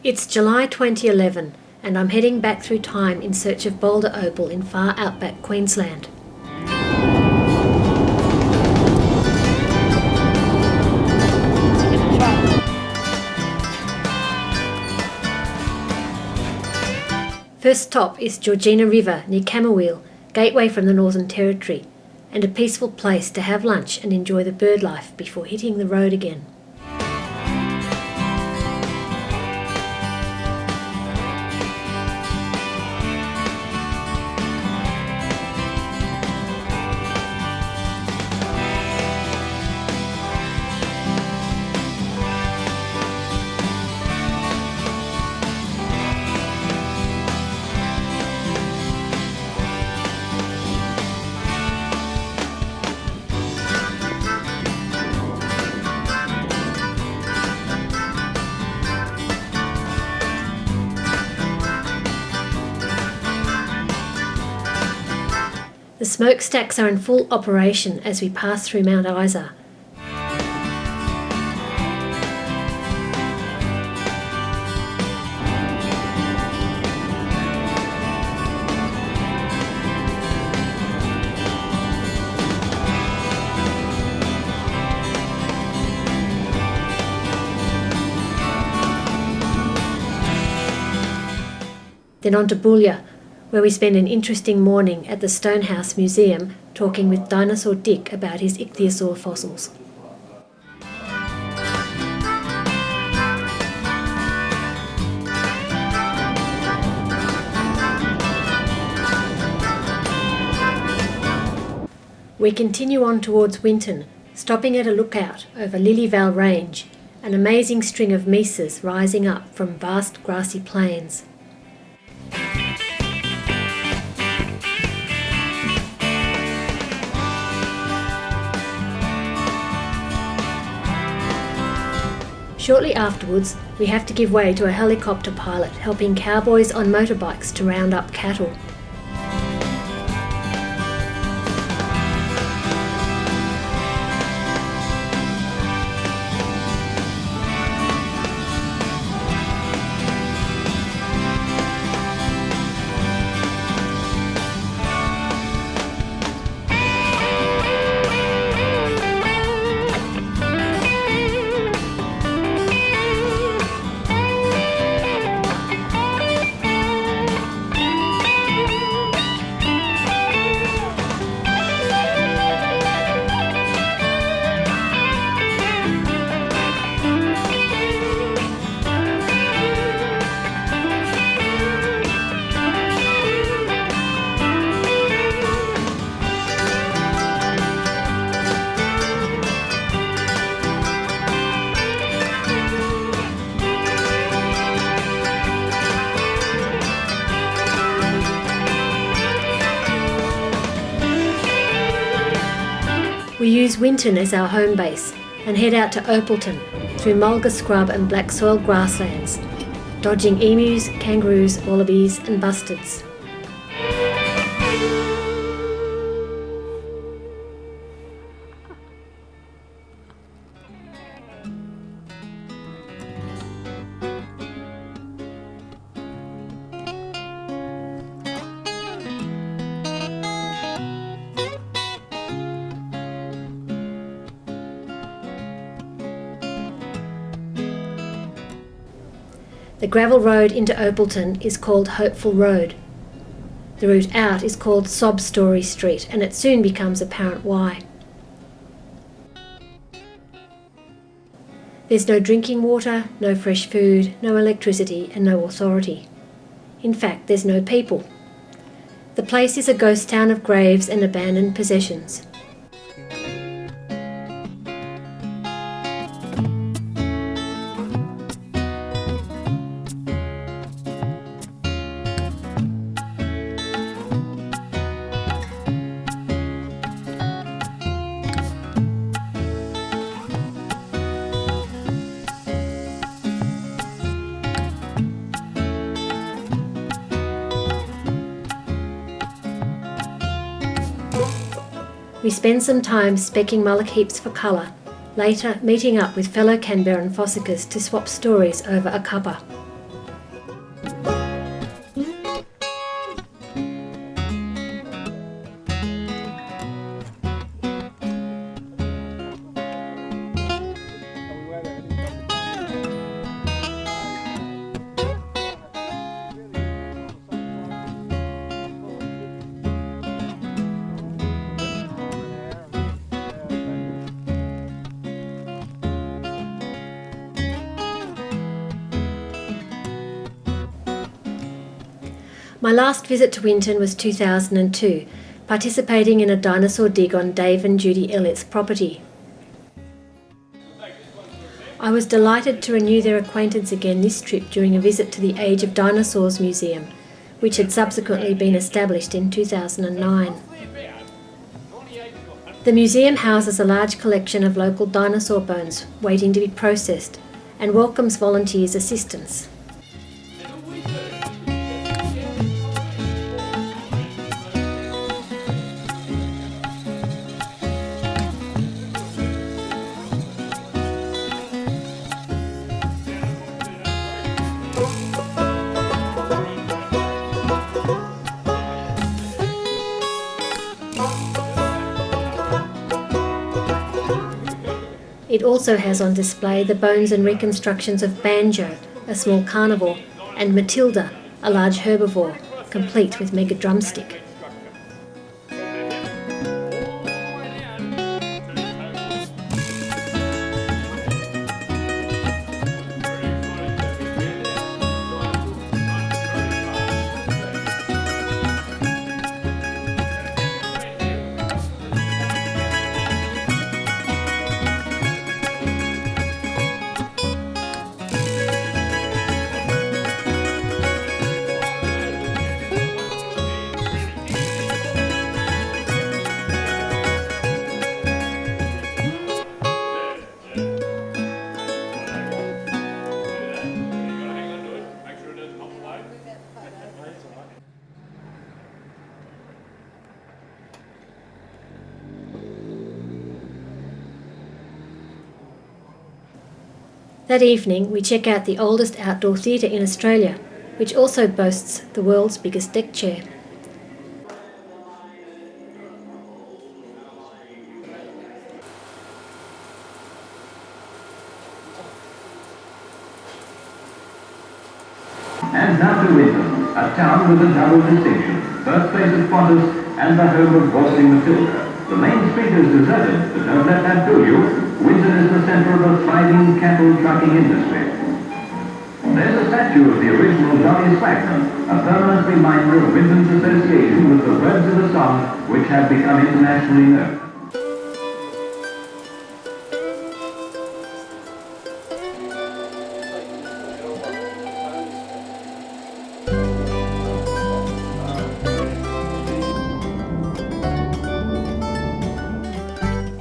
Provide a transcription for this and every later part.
It's July 2011 and I'm heading back through time in search of Qld Opal in far outback Queensland. First stop is Georgina River near Camooweal, gateway from the Northern Territory, and a peaceful place to have lunch and enjoy the bird life before hitting the road again. The smokestacks are in full operation as we pass through Mount Isa. Then on to Boulia, where we spend an interesting morning at the Stonehouse Museum talking with Dinosaur Dick about his ichthyosaur fossils. We continue on towards Winton, stopping at a lookout over Lilyvale Range, an amazing string of mesas rising up from vast grassy plains. Shortly afterwards, we have to give way to a helicopter pilot helping cowboys on motorbikes to round up cattle. We use Winton as our home base and head out to Opalton through mulga scrub and black soil grasslands, dodging emus, kangaroos, wallabies and bustards. The gravel road into Opalton is called Hopeful Road. The route out is called Sob Story Street, and it soon becomes apparent why. There's no drinking water, no fresh food, no electricity and no authority. In fact, there's no people. The place is a ghost town of graves and abandoned possessions. We spend some time specking mullock heaps for colour, later meeting up with fellow Canberran fossickers to swap stories over a cuppa. My last visit to Winton was 2002, participating in a dinosaur dig on Dave and Judy Elliott's property. I was delighted to renew their acquaintance again this trip during a visit to the Age of Dinosaurs Museum, which had subsequently been established in 2009. The museum houses a large collection of local dinosaur bones waiting to be processed and welcomes volunteers' assistance. It also has on display the bones and reconstructions of Banjo, a small carnivore, and Matilda, a large herbivore, complete with mega drumstick. That evening, we check out the oldest outdoor theatre in Australia, which also boasts the world's biggest deck chair. And now to Winton, a town with a double distinction, birthplace of Qantas and the home of waltzing Matilda. The main street is deserted, but don't let that fool you. Winton is the centre of a thriving cattle trucking industry. There's a statue of the original Johnny Slackman, a permanent reminder of Winton's association with the words of the song which have become internationally known.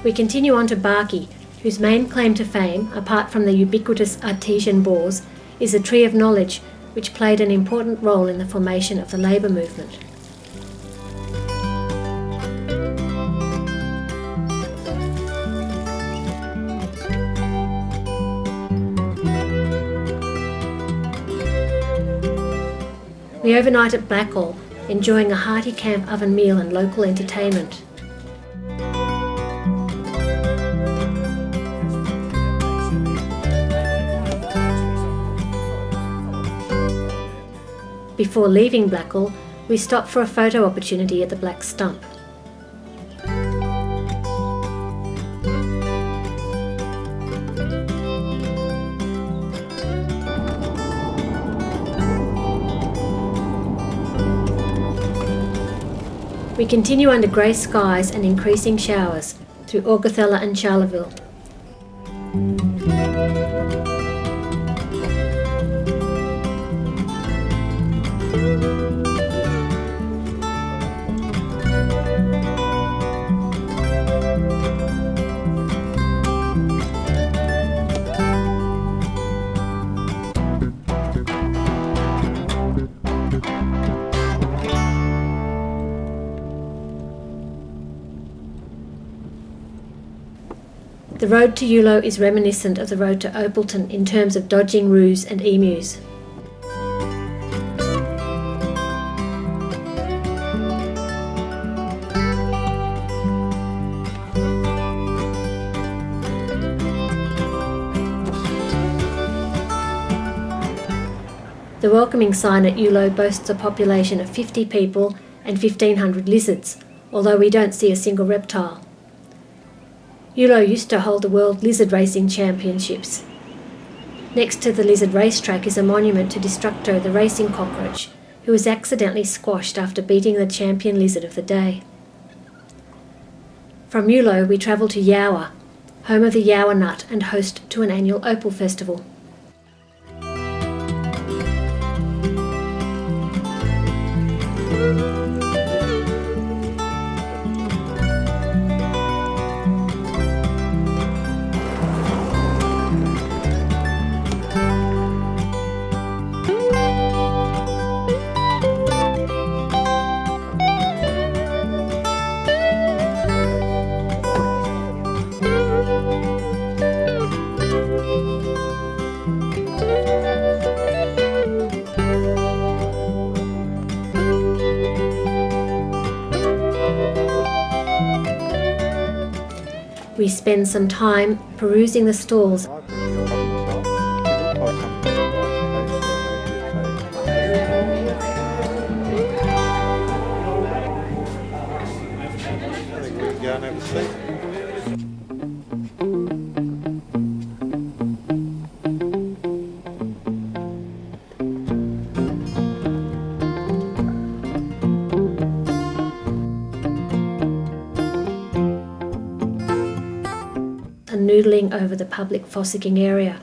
We continue on to Barkey, whose main claim to fame, apart from the ubiquitous artesian bores, is a tree of knowledge which played an important role in the formation of the labour movement. We overnight at Blackall, enjoying a hearty camp oven meal and local entertainment. Before leaving Blackall, we stop for a photo opportunity at the Black Stump. We continue under grey skies and increasing showers through Augathella and Charleville. The road to Yulo is reminiscent of the road to Opalton in terms of dodging roos and emus. The welcoming sign at Yulo boasts a population of 50 people and 1,500 lizards, although we don't see a single reptile. Yulo used to hold the World Lizard Racing Championships. Next to the lizard racetrack is a monument to Destructo, the racing cockroach, who was accidentally squashed after beating the champion lizard of the day. From Yulo we travel to Yowa, home of the Yowa nut and host to an annual opal festival. We spend some time perusing the stalls and noodling over the public fossicking area.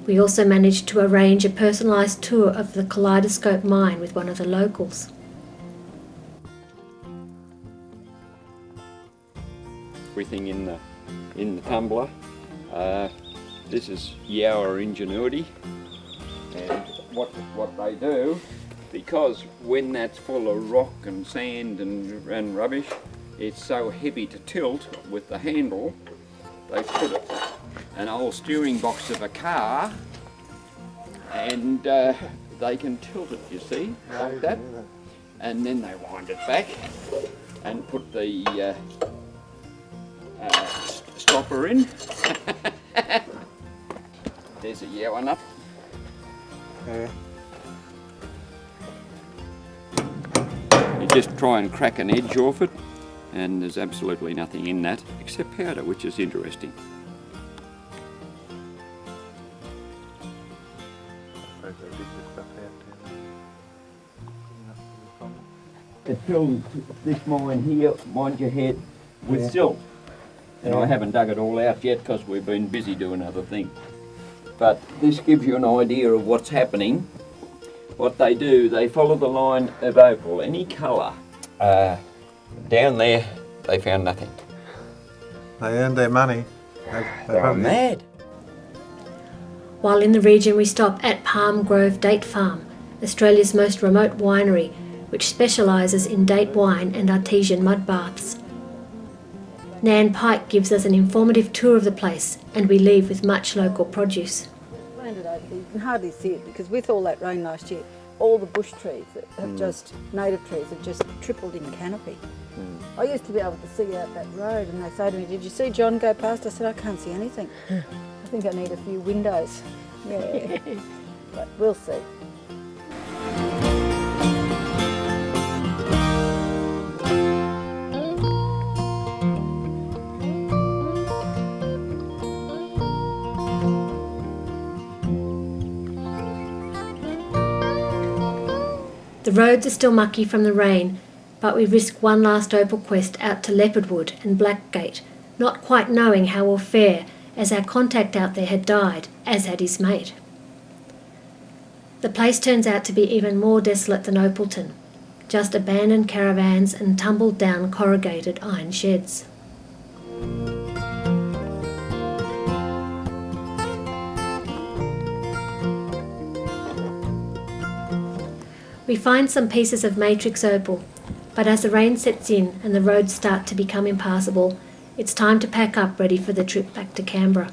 We also managed to arrange a personalised tour of the Kaleidoscope mine with one of the locals. Everything in the tumbler. This is Yowa ingenuity, and what they do, because when that's full of rock and sand and rubbish, it's so heavy to tilt with the handle. They put an old steering box of a car, and they can tilt it, you see, like that, and then they wind it back and put the stopper in. There's a Yowa nut. You just try and crack an edge off it, and there's absolutely nothing in that except powder, which is interesting. It filled this mine here, mind your head, with silt. And I haven't dug it all out yet because we've been busy doing other things. But this gives you an idea of what's happening. What they do, they follow the line of opal, any colour. Down there, they found nothing. They earned their money. They were mad. While in the region we stop at Palm Grove Date Farm, Australia's most remote winery, which specialises in date wine and artesian mud baths. Nan Pike gives us an informative tour of the place, and we leave with much local produce. You can hardly see it because with all that rain last year, all the bush trees that have native trees have just tripled in canopy. I used to be able to see out that road, and they say to me, "Did you see John go past?" I said, "I can't see anything. I think I need a few windows." Yeah, but we'll see. The roads are still mucky from the rain, but we risk one last opal quest out to Leopardwood and Blackgate, not quite knowing how we'll fare as our contact out there had died, as had his mate. The place turns out to be even more desolate than Opalton, just abandoned caravans and tumbled down corrugated iron sheds. We find some pieces of matrix opal, but as the rain sets in and the roads start to become impassable, it's time to pack up ready for the trip back to Canberra.